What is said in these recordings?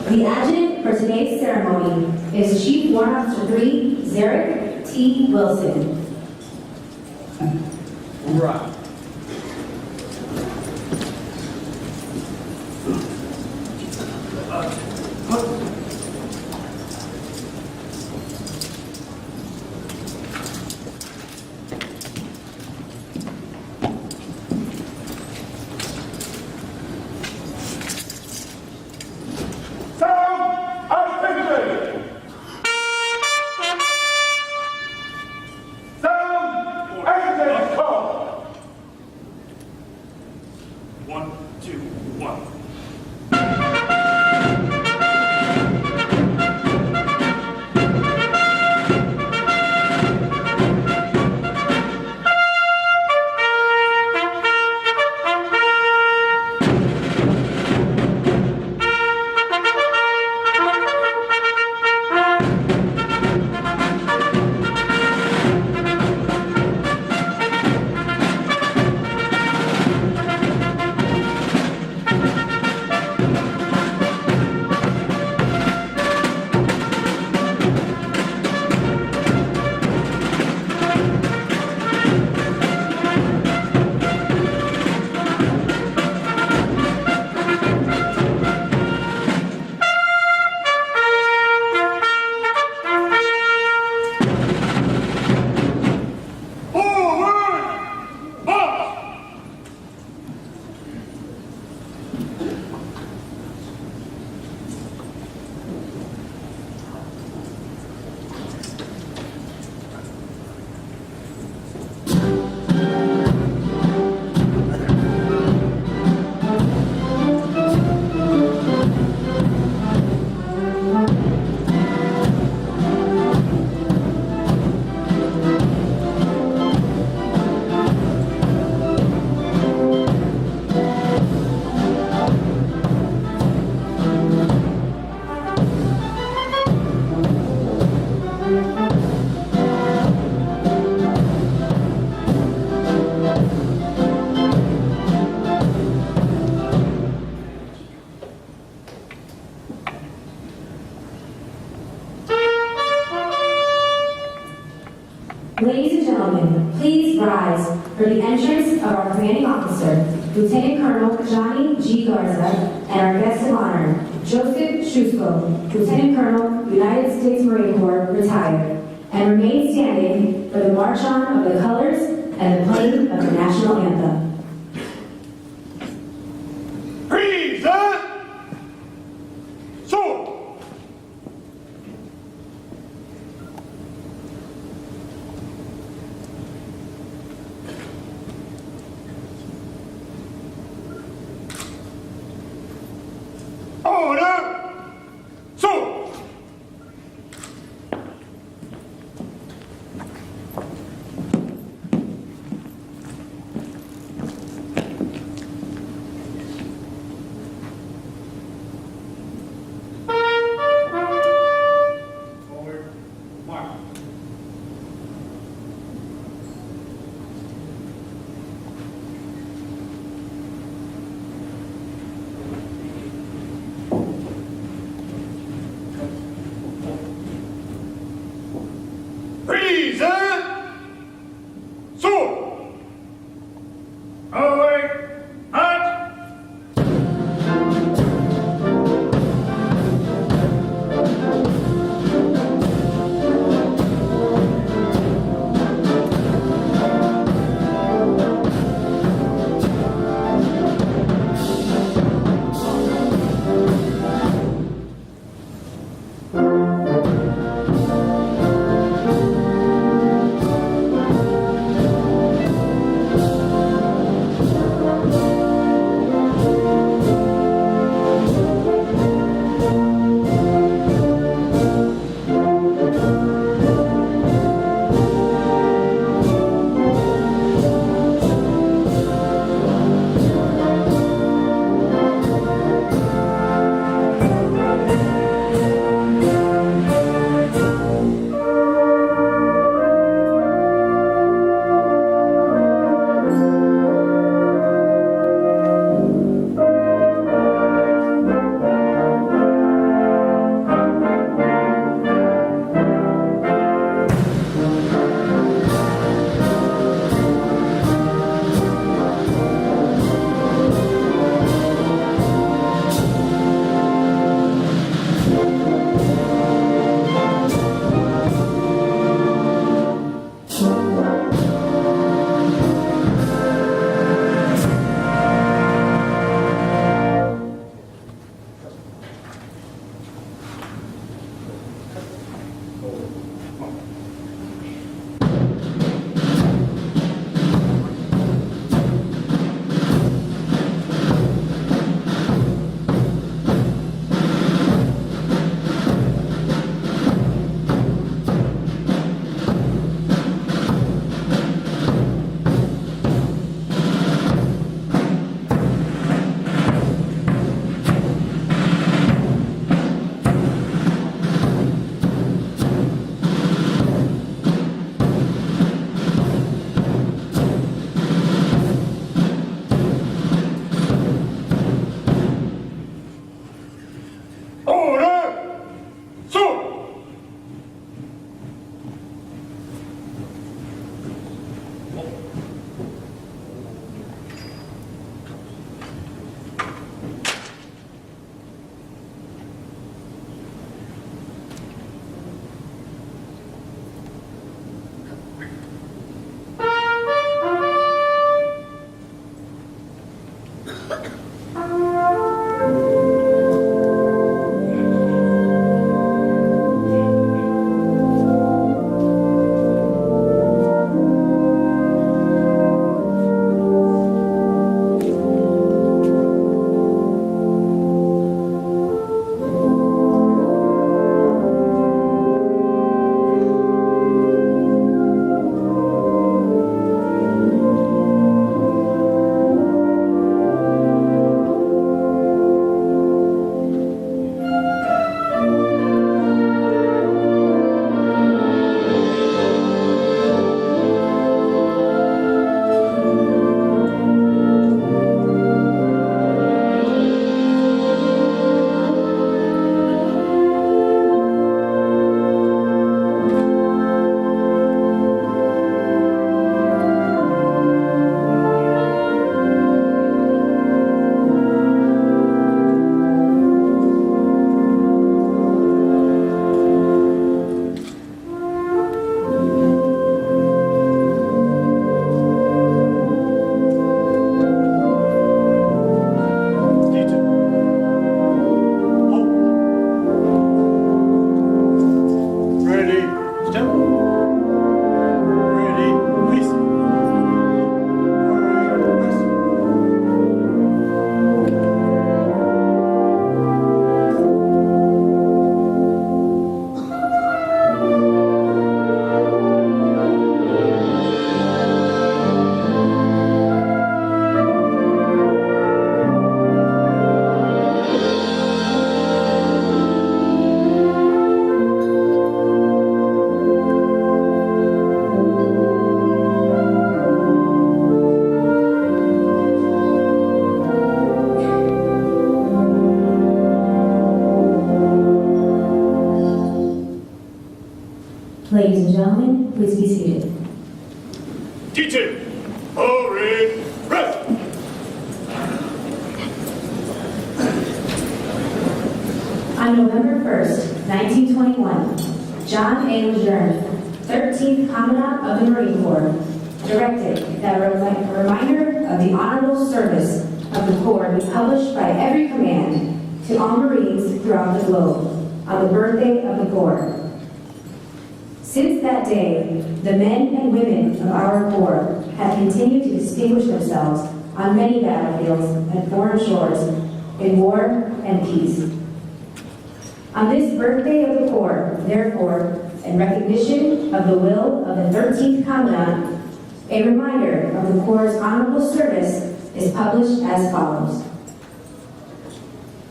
The adjutant for today's ceremony is Chief Warrant Officer 3, Zarek T. Wilson. Right. Ladies and gentlemen, please rise for the entrance of our commanding officer, Lieutenant Colonel Johnny G. Garza, and our guest of honor, Joseph Shusko, Lieutenant Colonel, United States Marine Corps, retired, and remain standing for the march on of the colors and the playing of the national anthem. Present! Sword! Order! Sword! Forward, march. Ladies and gentlemen, please be seated. Teaching. Hurry. Rest. On November 1st, 1921, John A. LeJeune, 13th Commandant of the Marine Corps, directed that a reminder of the honorable service of the Corps be published by every command to all Marines throughout the globe on the birthday of the Corps. Since that day, the men and women of our Corps have continued to distinguish themselves on many battlefields and foreign shores in war and peace. On this birthday of the Corps, therefore, in recognition of the will of the 13th Commandant, a reminder of the Corps' honorable service is published as follows.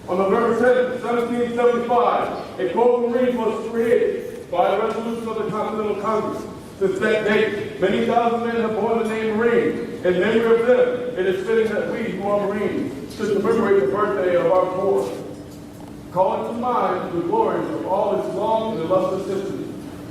On November 10, 1775, a Corps of Marines was created by a resolution of the Continental Congress. Since that date, many thousand men have borne the name Marine. In memory of them, it is fitting that we, who are Marines, should commemorate the birthday of our Corps, calling to mind the glories of all its long and illustrious history.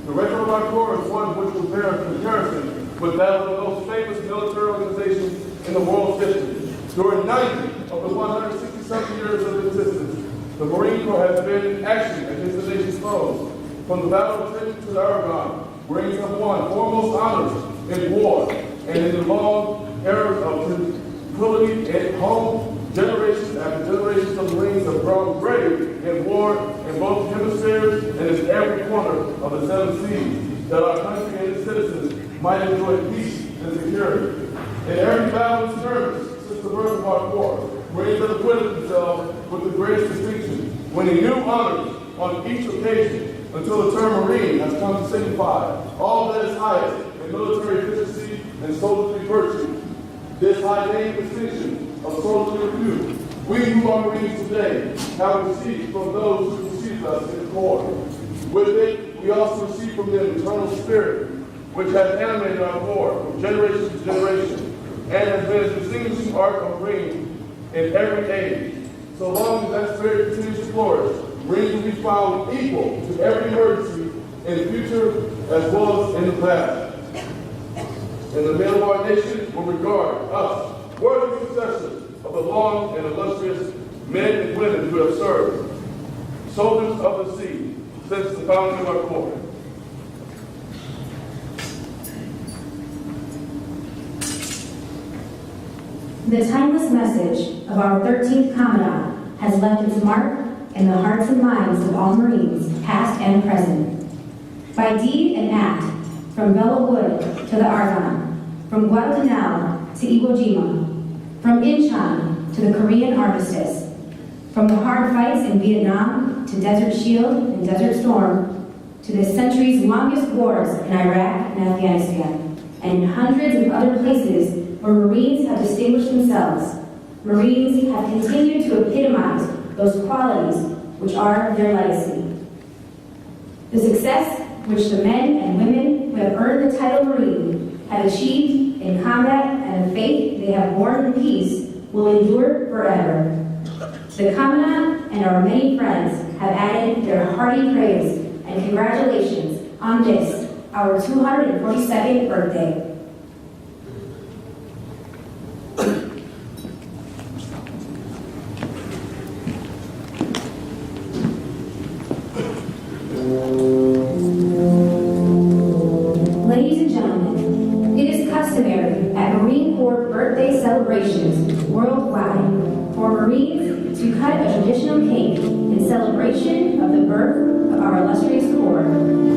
The record of our Corps is one which will bear comparison with that of the most famous military organizations in the world's history. During 90 of the 167 years of existence, the Marine Corps has been in action against the nation's foes. From the Battle of Trenton to the Aragon, Marines have won foremost honors in war and in the long era of tranquility at home. Generations after generations of Marines have grown brave in war in both hemispheres and in every corner of the seven seas, that our country and its citizens might enjoy peace and security. In every battle and skirmish since the birth of our Corps, Marines have acquitted themselves with the greatest distinction, winning new honors on each occasion, until the term Marine has come to signify all that is highest in military efficiency and soldierly virtue. This high name distinction of soldierly repute, we who are Marines today have received from those who preceded us in the Corps. With it, we also receive from them eternal spirit, which has animated our Corps from generation to generation, and has been a distinguishing art of Marine in every age. So long as that spirit continues to flourish, Marines will be found equal to every emergency in the future as well as in the past. And the men of our nation will regard us worthy successors of the long and illustrious men and women who have served, soldiers of the sea, since the founding of our Corps. The timeless message of our 13th Commandant has left its mark in the hearts and minds of all Marines, past and present. By deed and act, from Belleau Wood to the Argonne, from Guadalcanal to Iwo Jima, from Incheon to the Korean Armistice, from the hard fights in Vietnam to Desert Shield and Desert Storm, to this century's longest wars in Iraq and Afghanistan, and in hundreds of other places where Marines have distinguished themselves. Marines have continued to epitomize those qualities which are their legacy. The success which the men and women who have earned the title Marine have achieved in combat and the faith they have borne in peace will endure forever. The Commandant and our many friends have added their hearty praise and congratulations on this, our 242nd birthday. Ladies and gentlemen, it is customary at Marine Corps birthday celebrations worldwide for Marines to cut a traditional cake in celebration of the birth of our illustrious Corps.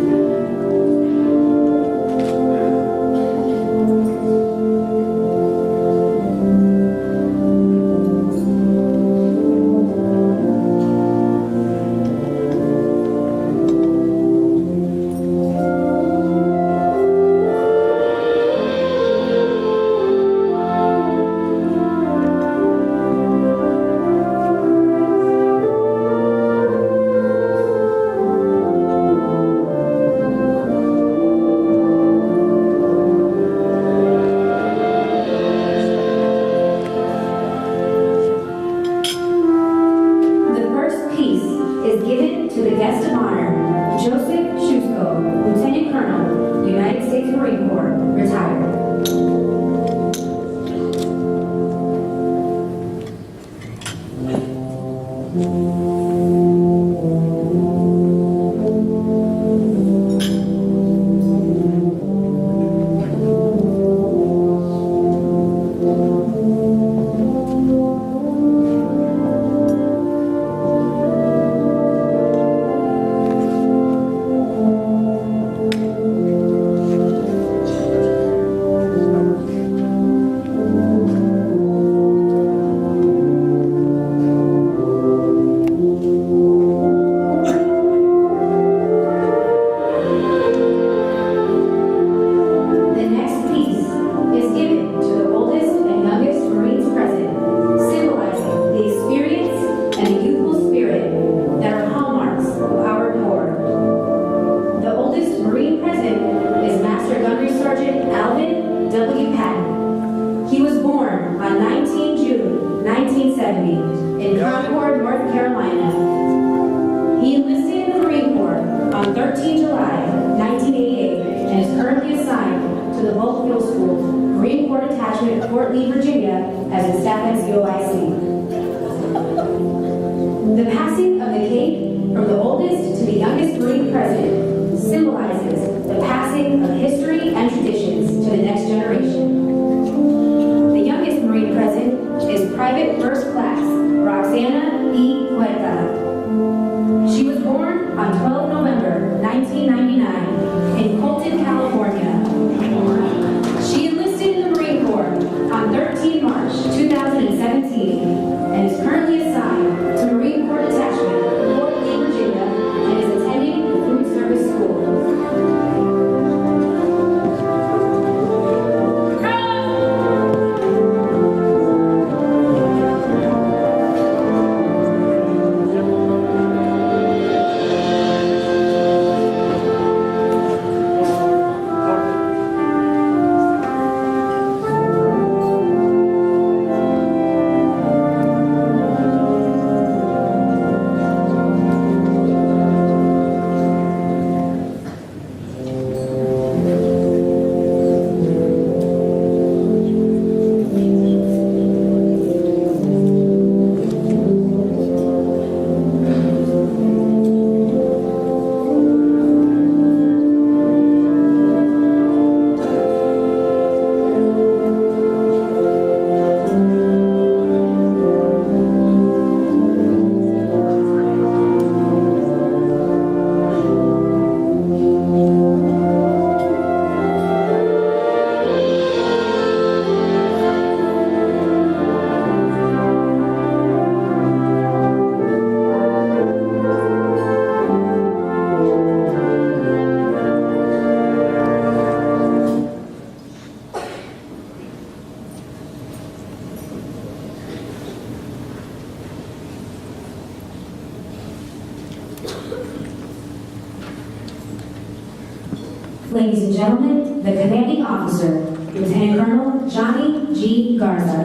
Ladies and gentlemen, the commanding officer, Lieutenant Colonel Johnny G. Garza.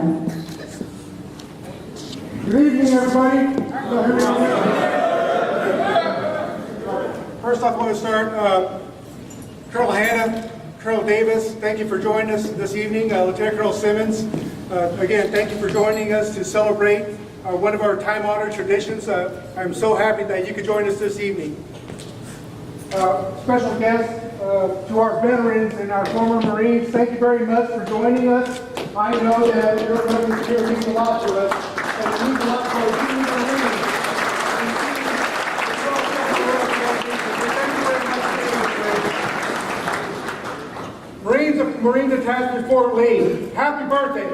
Good evening, everybody. First off, I want to start, Colonel Hanna, Colonel Davis, thank you for joining us this evening. Lieutenant Colonel Simmons, again, thank you for joining us to celebrate one of our time-honored traditions. I'm so happy that you could join us this evening. Special guests to our veterans and our former Marines, thank you very much for joining us. I know that your presence here means a lot to us, and it means a lot to our senior Marines. Marines attached to Fort Lee, happy birthday.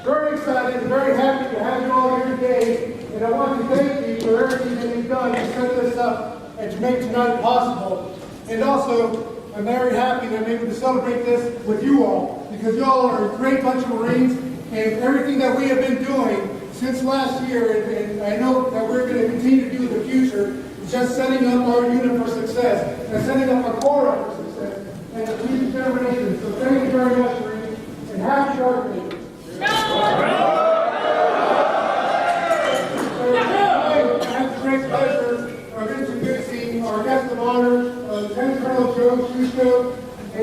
Very excited and very happy to have you all here today. And I want to thank you for everything that you've done to set this up and to make tonight possible. And also, I'm very happy that I'm able to celebrate this with you all, because you all are a great bunch of Marines, and everything that we have been doing since last year, and I know that we're going to continue to do in the future, is just setting up our unit for success, and setting up our corps up for success, and the future generations. So thank you very much, Marines, and happy birthday. I have the great pleasure of introducing our guest of honor, Lieutenant Colonel Joe Schusko, a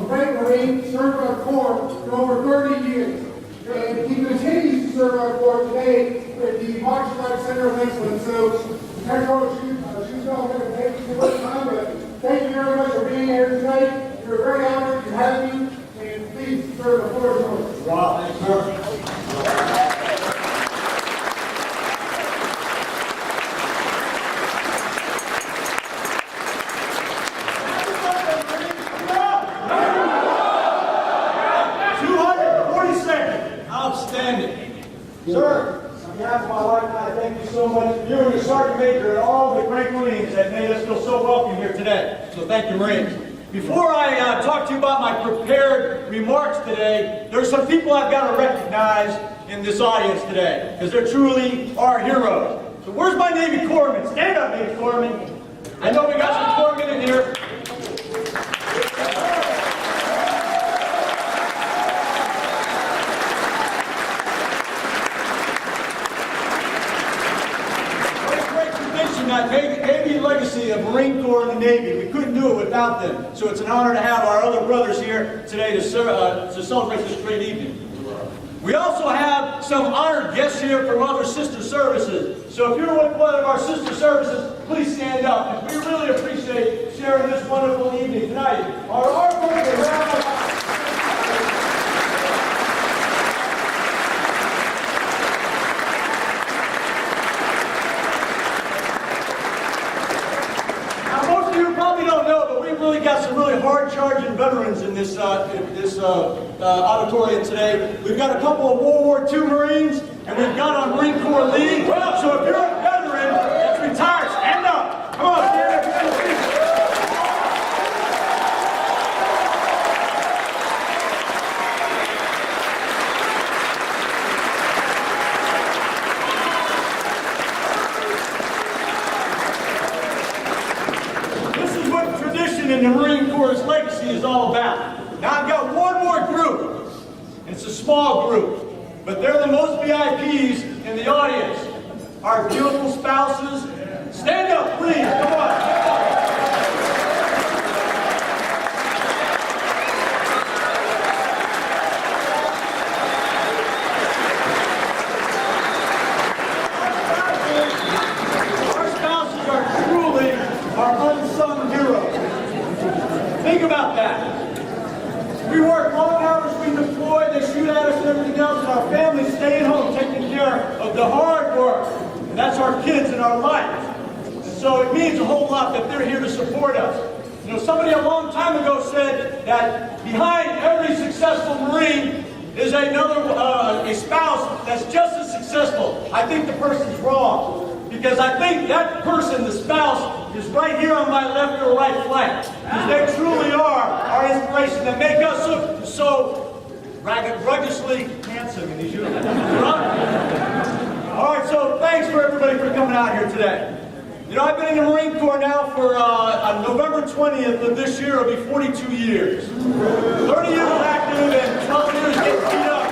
great Marine, served our Corps for over 30 years. And he continues to serve our Corps today at the March Flight Center of Excellence. So, Lieutenant Colonel Schusko, I'm going to take you too much time, but thank you very much for being here tonight. We're very honored to have you, and please serve the Corps of Marines. Wow, thank you. 242nd. Outstanding. Sir, on behalf of my wife and I, thank you so much for you and your Sergeant Major and all the great Marines that made us feel so welcome here today. So thank you, Marines. Before I talk to you about my prepared remarks today, there are some people I've got to recognize in this audience today, because they truly are heroes. So where's my Navy Corpsman? Stand up, Navy Corpsman. I know we got some Corpsmen in here. That Navy legacy of Marine Corps and the Navy. We couldn't do it without them. So it's an honor to have our other brothers here today to celebrate this great evening. We also have some honored guests here from other sister services. So if you're with one of our sister services, please stand up. And we really appreciate sharing this wonderful evening tonight. Our Army really got some really hard-charging veterans in this auditorium today. We've got a couple of World War II Marines, and we've got our Marine Corps League. So if you're a veteran that's retired, stand up. Come on, stand up. And the Marine Corps' legacy is all about. Now I've got one more group, and it's a small group, but they're the most VIPs in the audience. Our beautiful spouses. Stand up, please, come on. Our spouses are truly our unsung heroes. Think about that. We work long hours, we deploy, they shoot at us and everything else, and our families stay at home taking care of the hard work. And that's our kids and our life. And so it means a whole lot that they're here to support us. You know, somebody a long time ago said that behind every successful Marine is a spouse that's just as successful. I think the person's wrong. Because I think that person, the spouse, is right here on my left or right flank. Because they truly are our inspiration that make us look so ruggedly handsome in these uniforms. All right, so thanks for everybody for coming out here today. You know, I've been in the Marine Corps now for, on November 20th of this year, it'll be 42 years. 30 years active and 12 years getting beat up.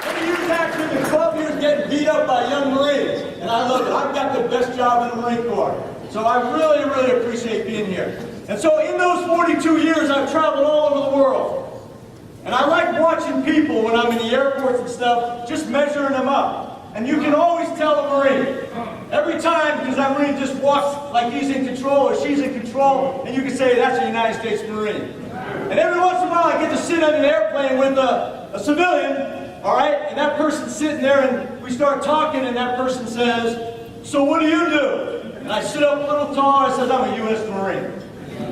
30 years active and 12 years getting beat up by young Marines. And I love it. I've got the best job in the Marine Corps. So I really, really appreciate being here. And so in those 42 years, I've traveled all over the world. And I like watching people when I'm in the airports and stuff, just measuring them up. And you can always tell a Marine. Every time, because that Marine just walks like he's in control or she's in control, and you can say, that's a United States Marine. And every once in a while, I get to sit on an airplane with a civilian, all right? And that person's sitting there, and we start talking, and that person says, so what do you do? And I sit up a little taller, I says, I'm a U.S. Marine.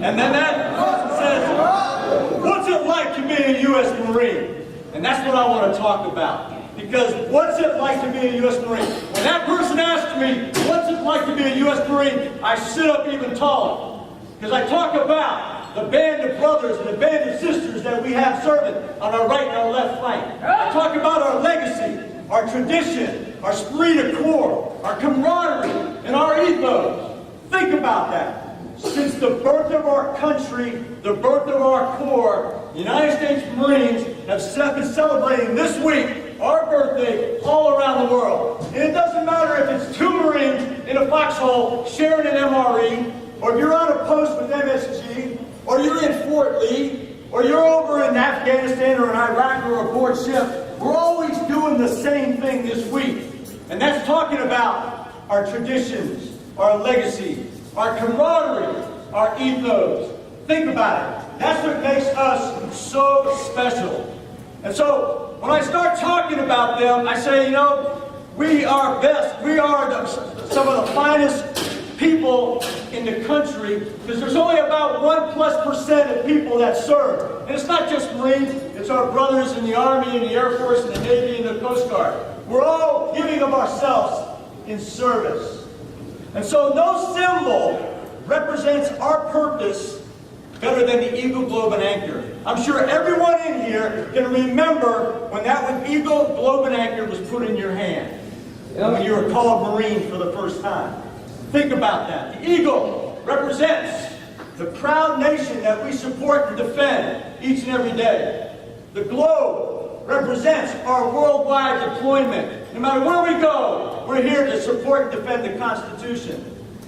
And then that person says, what's it like to be a U.S. Marine? And that's what I want to talk about. Because what's it like to be a U.S. Marine? When that person asks me, what's it like to be a U.S. Marine, I sit up even taller. Because I talk about the band of brothers and the band of sisters that we have serving on our right and our left flank. I talk about our legacy, our tradition, our esprit de corps, our camaraderie, and our ethos. Think about that. Since the birth of our country, the birth of our Corps, the United States Marines have been celebrating this week, our birthday, all around the world. And it doesn't matter if it's 2 Marines in a foxhole sharing an MRE, or if you're on a post with MSG, or you're in Fort Lee, or you're over in Afghanistan or in Iraq or aboard ship. We're always doing the same thing this week. And that's talking about our traditions, our legacy, our camaraderie, our ethos. Think about it. That's what makes us so special. And so, when I start talking about them, I say, you know, we are best. We are some of the finest people in the country, because there's only about 1+% of people that serve. And it's not just Marines, it's our brothers in the Army and the Air Force and the Navy and the Coast Guard. We're all giving of ourselves in service. And so no symbol represents our purpose better than the eagle, globe, and anchor. I'm sure everyone in here can remember when that eagle, globe, and anchor was put in your hand. When you were called Marine for the first time. Think about that. The eagle represents the proud nation that we support and defend each and every day. The globe represents our worldwide deployment. No matter where we go, we're here to support and defend the Constitution.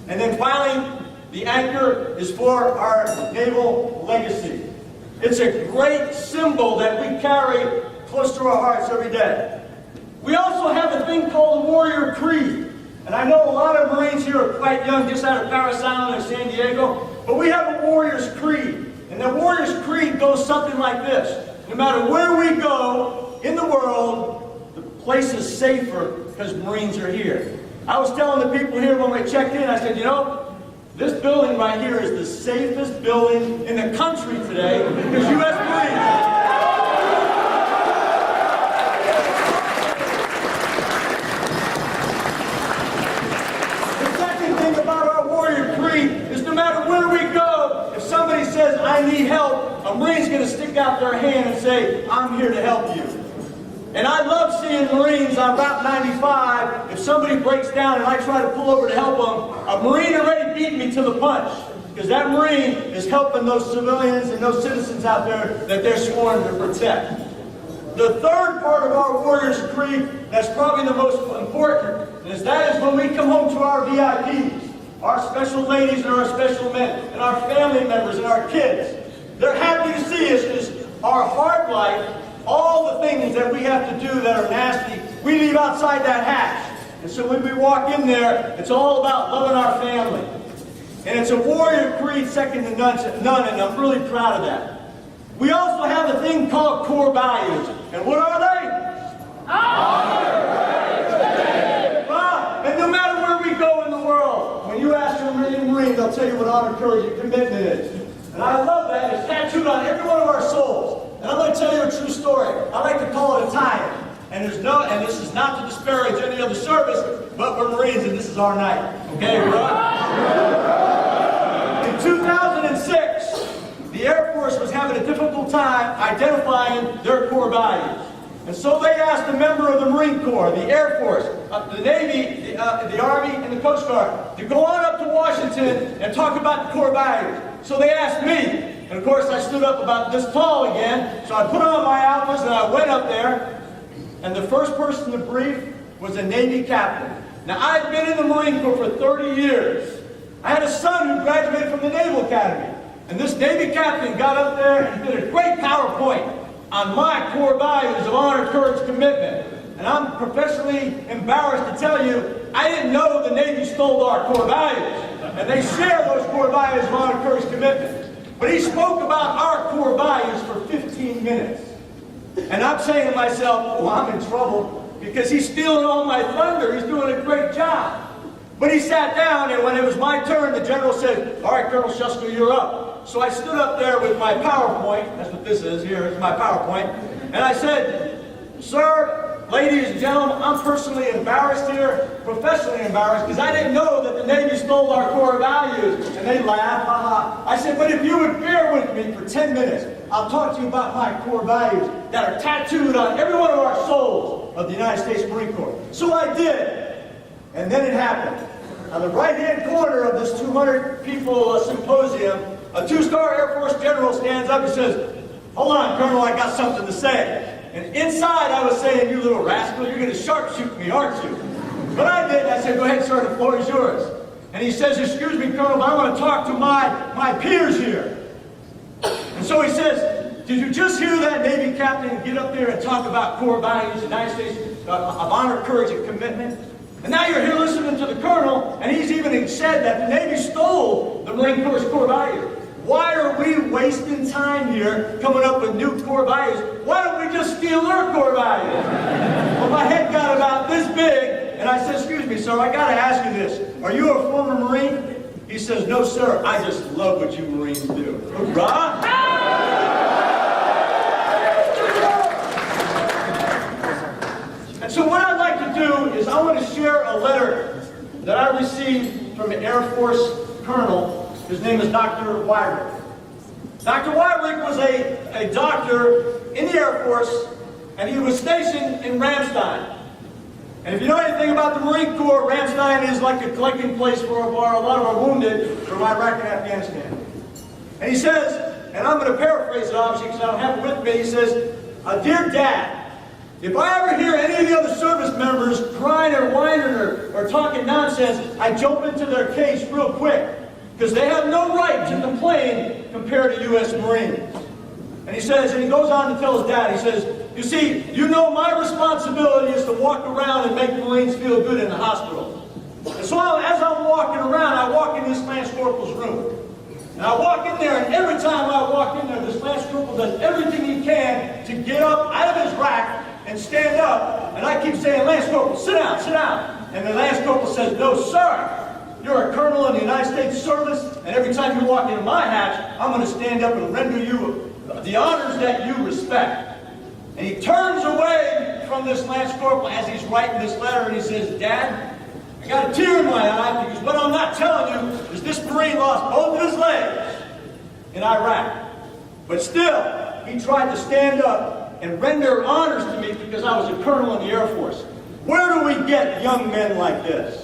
And then finally, the anchor is for our naval legacy. It's a great symbol that we carry close to our hearts every day. We also have a thing called the Warrior Creed. And I know a lot of Marines here are quite young, just out of Paris Island or San Diego, but we have a Warrior's Creed. And the Warrior's Creed goes something like this. No matter where we go in the world, the place is safer because Marines are here. I was telling the people here when we checked in, I said, you know, this building right here is the safest building in the country today because U.S. Marines. The second thing about our Warrior Creed is no matter where we go, if somebody says, I need help, a Marine's going to stick out their hand and say, I'm here to help you. And I love seeing Marines on Route 95, if somebody breaks down and I try to pull over to help them, a Marine already beat me to the punch. Because that Marine is helping those civilians and those citizens out there that they're sworn to protect. The third part of our Warrior's Creed that's probably the most important is that is when we come home to our VIPs, our special ladies and our special men, and our family members and our kids. They're happy to see us because our hard life, all the things that we have to do that are nasty, we leave outside that hatch. And so when we walk in there, it's all about loving our family. And it's a Warrior Creed second to none, and I'm really proud of that. We also have a thing called core values. And what are they? Honor, courage, and no matter where we go in the world, when you ask a Marine, they'll tell you what honor, courage, and commitment is. And I love that. It's tattooed on every one of our souls. And I'm going to tell you a true story. I like to call it a tie-in. And this is not to disparage any other service, but we're Marines and this is our night. Okay, bro? In 2006, the Air Force was having a difficult time identifying their core values. And so they asked a member of the Marine Corps, the Air Force, the Navy, the Army, and the Coast Guard to go on up to Washington and talk about the core values. So they asked me, and of course I stood up about this tall again, so I put on my outfits and I went up there, and the first person to brief was a Navy captain. Now I'd been in the Marine Corps for 30 years. I had a son who graduated from the Naval Academy, and this Navy captain got up there and did a great PowerPoint on my core values of honor, courage, commitment. And I'm professionally embarrassed to tell you, I didn't know the Navy stole our core values. And they share those core values of honor, courage, commitment. But he spoke about our core values for 15 minutes. And I'm saying to myself, oh, I'm in trouble because he's stealing all my thunder. He's doing a great job. But he sat down, and when it was my turn, the general said, all right, Colonel Shuster, you're up. So I stood up there with my PowerPoint. That's what this is. Here is my PowerPoint. And I said, sir, ladies and gentlemen, I'm personally embarrassed here, professionally embarrassed, because I didn't know that the Navy stole our core values. And they laughed, haha. I said, but if you would bear with me for 10 minutes, I'll talk to you about my core values that are tattooed on every one of our souls of the United States Marine Corps. So I did. And then it happened. On the right-hand corner of this 200-people symposium, a two-star Air Force general stands up and says, hold on, Colonel, I got something to say. And inside I was saying, you little rascal, you're going to sharpshoot me, aren't you? But I didn't. I said, go ahead, sir, the floor is yours. And he says, excuse me, Colonel, but I want to talk to my peers here. And so he says, did you just hear that Navy captain get up there and talk about core values, the United States of honor, courage, and commitment? And now you're here listening to the Colonel, and he's even said that the Navy stole the Marine Corps' core values. Why are we wasting time here coming up with new core values? Why don't we just steal their core values? Well, my head got about this big, and I said, excuse me, sir, I got to ask you this. Are you a former Marine? He says, no, sir, I just love what you Marines do. Hoorah! And so what I'd like to do is I want to share a letter that I received from an Air Force colonel. His name is Dr. Wyrick. Dr. Wyrick was a doctor in the Air Force, and he was stationed in Ramstein. And if you know anything about the Marine Corps, Ramstein is like a collecting place for a lot of our wounded from Iraq and Afghanistan. And he says, and I'm going to paraphrase it obviously because I don't have it with me, he says, Dear Dad, if I ever hear any of the other service members crying or whining or talking nonsense, I jump into their case real quick because they have no right to complain compared to U.S. Marines. And he says, and he goes on to tell his dad, he says, you see, you know my responsibility is to walk around and make Marines feel good in the hospital. And so as I'm walking around, I walk in this Lance Corporal's room. And I walk in there, and every time I walk in there, this Lance Corporal does everything he can to get up out of his rack and stand up. And I keep saying, Lance Corporal, sit down, sit down. And the Lance Corporal says, no, sir. You're a colonel in the United States service, and every time you walk into my hatch, I'm going to stand up and render you the honors that you respect. And he turns away from this Lance Corporal as he's writing this letter, and he says, Dad, I got a tear in my eye because what I'm not telling you is this Marine lost both of his legs in Iraq. But still, he tried to stand up and render honors to me because I was a colonel in the Air Force. Where do we get young men like this?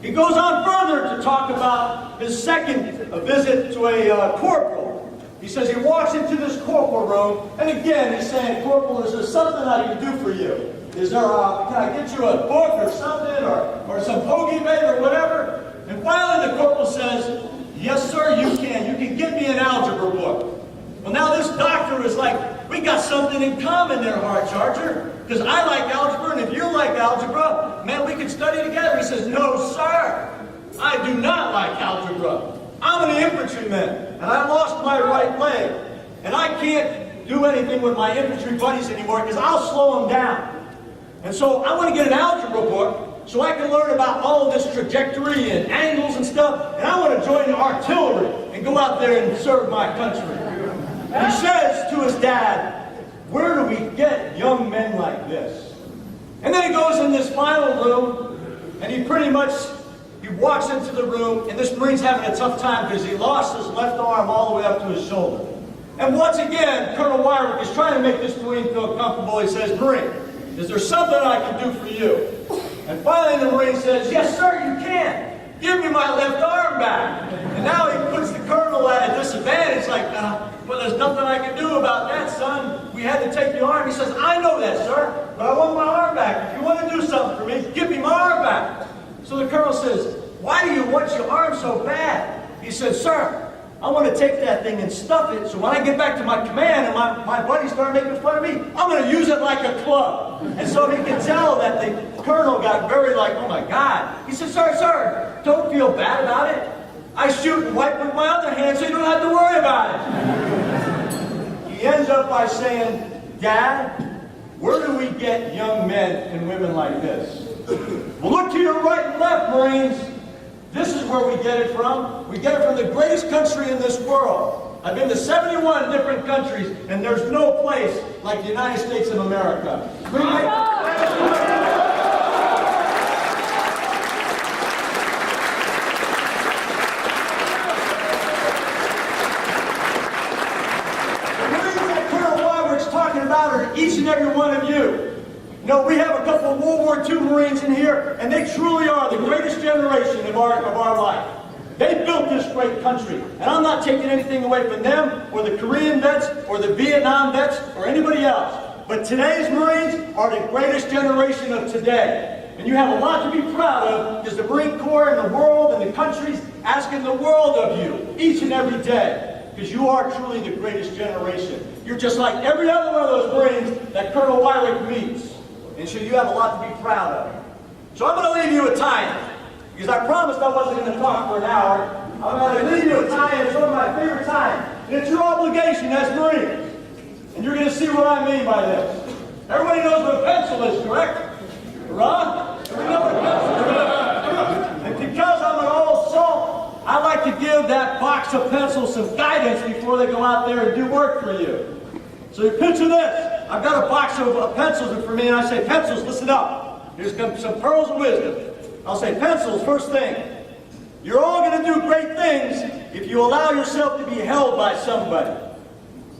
He goes on further to talk about his second visit to a corporal. He says he walks into this corporal room, and again he's saying, Corporal, is there something I can do for you? Is there can I get you a book or something, or some pogey bait or whatever? And finally the corporal says, yes sir, you can. You can get me an algebra book. Well now this doctor is like, we got something in common there, Hard Charger. Because I like algebra, and if you like algebra, man, we can study together. He says, no, sir, I do not like algebra. I'm an infantryman, and I lost my right leg. And I can't do anything with my infantry buddies anymore because I'll slow them down. And so I want to get an algebra book so I can learn about all of this trajectory and angles and stuff. And I want to join the artillery and go out there and serve my country. He says to his dad, where do we get young men like this? And then he goes in this final room, and he walks into the room, and this Marine's having a tough time because he lost his left arm all the way up to his shoulder. And once again, Colonel Wyrick is trying to make this Marine feel comfortable. He says, Marine, is there something I can do for you? And finally the Marine says, yes, sir, you can. Give me my left arm back. And now he puts the Colonel at a disadvantage, like, but there's nothing I can do about that, son. We had to take your arm. He says, I know that, sir, but I want my arm back. If you want to do something for me, give me my arm back. So the Colonel says, why do you want your arm so bad? He says, sir, I want to take that thing and stuff it, so when I get back to my command and my buddies start making fun of me, I'm going to use it like a club. And so he can tell that the Colonel got very like, oh my God. He said, sir, don't feel bad about it. I shoot and wipe with my other hand so you don't have to worry about it. He ends up by saying, Dad, where do we get young men and women like this? Well, look to your right and left, Marines. This is where we get it from. We get it from the greatest country in this world. I've been to 71 different countries, and there's no place like the United States of America. Are each and every one of you. You know, we have a couple of World War II Marines in here, and they truly are the greatest generation of our life. They built this great country, and I'm not taking anything away from them, or the Korean vets, or the Vietnam vets, or anybody else. But today's Marines are the greatest generation of today. And you have a lot to be proud of, because the Marine Corps and the world and the country's asking the world of you each and every day. Because you are truly the greatest generation. You're just like every other one of those Marines that Colonel Wyrick meets. And so you have a lot to be proud of. So I'm going to leave you with tie-in. Because I promised I wasn't going to talk for an hour. I'm going to leave you with tie-in. It's one of my favorite tie-ins. And it's your obligation as Marines. And you're going to see what I mean by this. Everybody knows what a pencil is, correct? Ron? Everybody know what a pencil is? And because I'm an old salt, I like to give that box of pencils some guidance before they go out there and do work for you. So you picture this. I've got a box of pencils for me, and I say, pencils, listen up. Here's some pearls of wisdom. I'll say, pencils, first thing. You're all going to do great things if you allow yourself to be held by somebody.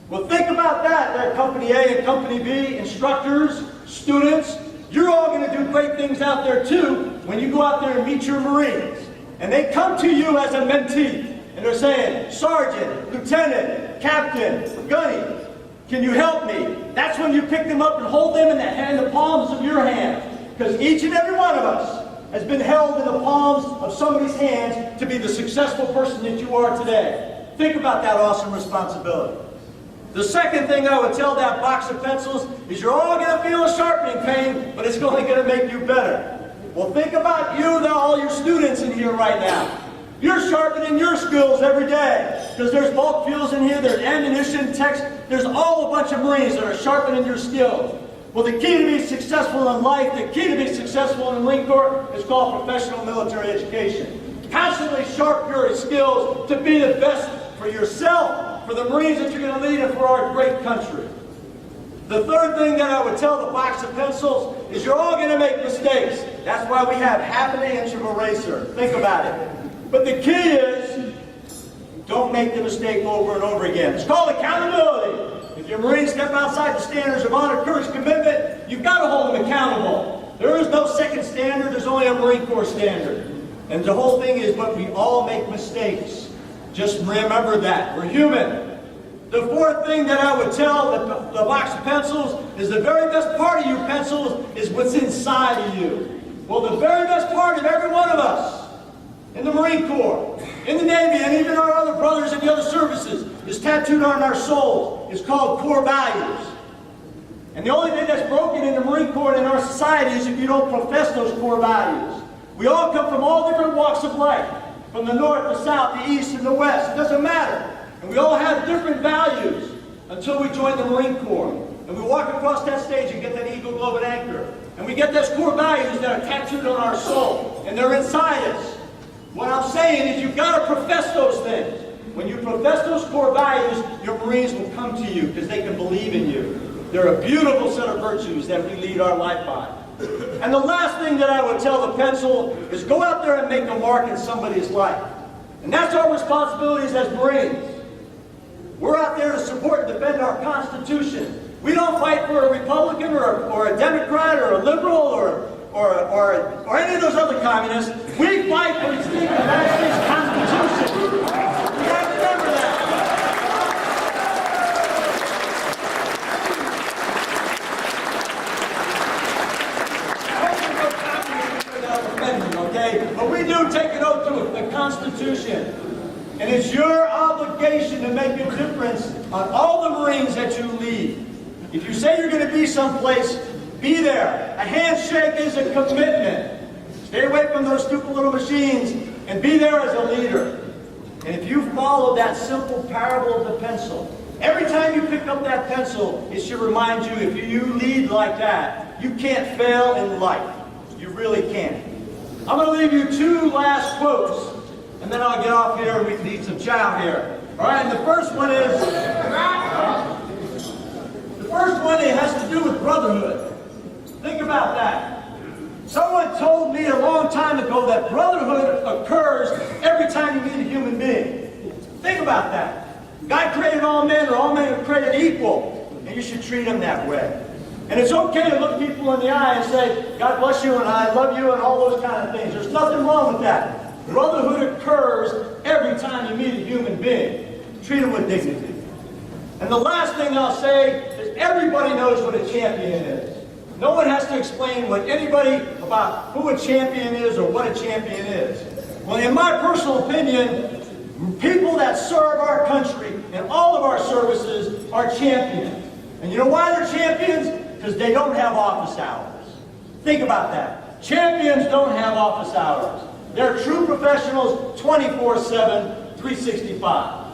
Well, think about that there, Company A and Company B, instructors, students. You're all going to do great things out there, too, when you go out there and meet your Marines. And they come to you as a mentee, and they're saying, Sergeant, Lieutenant, Captain, Gunny, can you help me? That's when you pick them up and hold them in the palms of your hands. Because each and every one of us has been held in the palms of somebody's hands to be the successful person that you are today. Think about that awesome responsibility. The second thing I would tell that box of pencils is you're all going to feel a sharpening pain, but it's only going to make you better. Well, think about you, all your students in here right now. You're sharpening your skills every day. Because there's bulk fuels in here, there's ammunition, text, there's all a bunch of Marines that are sharpening your skills. Well, the key to be successful in life, the key to be successful in the Marine Corps is called professional military education. Constantly sharpen your skills to be the best for yourself, for the Marines that you're going to lead, and for our great country. The third thing that I would tell the box of pencils is you're all going to make mistakes. That's why we have half an inch of eraser. Think about it. But the key is, don't make the mistake over and over again. It's called accountability. If your Marines step outside the standards of honor, courage, commitment, you've got to hold them accountable. There is no second standard, there's only a Marine Corps standard. And the whole thing is, but we all make mistakes. Just remember that. We're human. The fourth thing that I would tell the box of pencils is the very best part of you pencils is what's inside of you. Well, the very best part of every one of us, in the Marine Corps, in the Navy, and even our other brothers in the other services, is tattooed on our souls. It's called core values. And the only thing that's broken in the Marine Corps and in our society is if you don't profess those core values. We all come from all different walks of life, from the north, the south, the east, and the west. It doesn't matter. And we all have different values until we join the Marine Corps. And we walk across that stage and get that eagle, globe, and anchor. And we get those core values that are tattooed on our soul. And they're inside us. What I'm saying is you've got to profess those things. When you profess those core values, your Marines will come to you because they can believe in you. They're a beautiful set of virtues that we lead our life by. And the last thing that I would tell the pencil is go out there and make a mark in somebody's life. And that's our responsibilities as Marines. We're out there to support and defend our Constitution. We don't fight for a Republican or a Democrat or a liberal or any of those other communists. We fight for the United States Constitution. You got to remember that. Okay? But we do take an oath to the Constitution. And it's your obligation to make a difference on all the Marines that you lead. If you say you're going to be someplace, be there. A handshake is a commitment. Stay away from those stupid little machines and be there as a leader. And if you follow that simple parable of the pencil, every time you pick up that pencil, it should remind you, if you lead like that, you can't fail in life. You really can't. I'm going to leave you two last quotes, and then I'll get off here and we can eat some chow here. All right, and the first one is, it has to do with brotherhood. Think about that. Someone told me a long time ago that brotherhood occurs every time you meet a human being. Think about that. God created all men, or all men are created equal, and you should treat them that way. And it's okay to look people in the eye and say, God bless you, and I love you, and all those kind of things. There's nothing wrong with that. Brotherhood occurs every time you meet a human being. Treat them with dignity. And the last thing I'll say is everybody knows what a champion is. No one has to explain what anybody about who a champion is or what a champion is. Well, in my personal opinion, people that serve our country and all of our services are champions. And you know why they're champions? Because they don't have office hours. Think about that. Champions don't have office hours. They're true professionals 24/7, 365.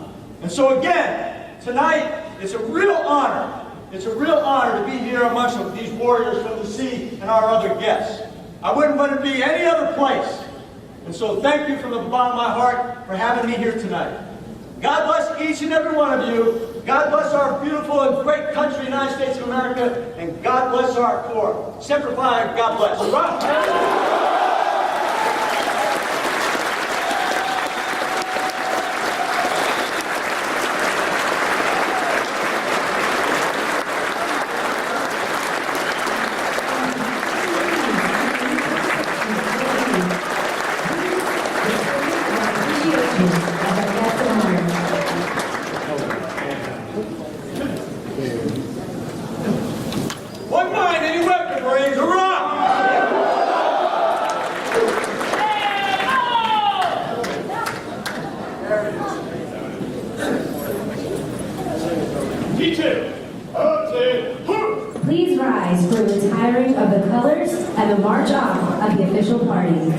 And so again, tonight, it's a real honor. It's a real honor to be here amongst these warriors from the sea and our other guests. I wouldn't want to be any other place. And so thank you from the bottom of my heart for having me here tonight. God bless each and every one of you. God bless our beautiful and great country, United States of America. And God bless our Corps. Semper Fi, God bless. Right. One mind, any weapon, Marines, hurrah! Please rise for the retiring of the colors and the march off of the official party.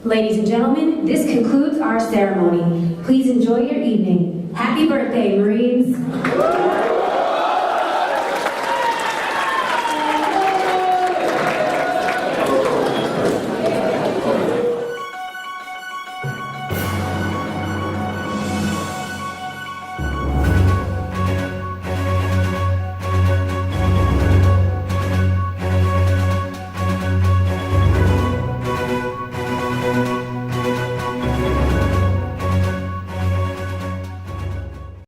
Ladies and gentlemen, this concludes our ceremony. Please enjoy your evening. Happy birthday, Marines.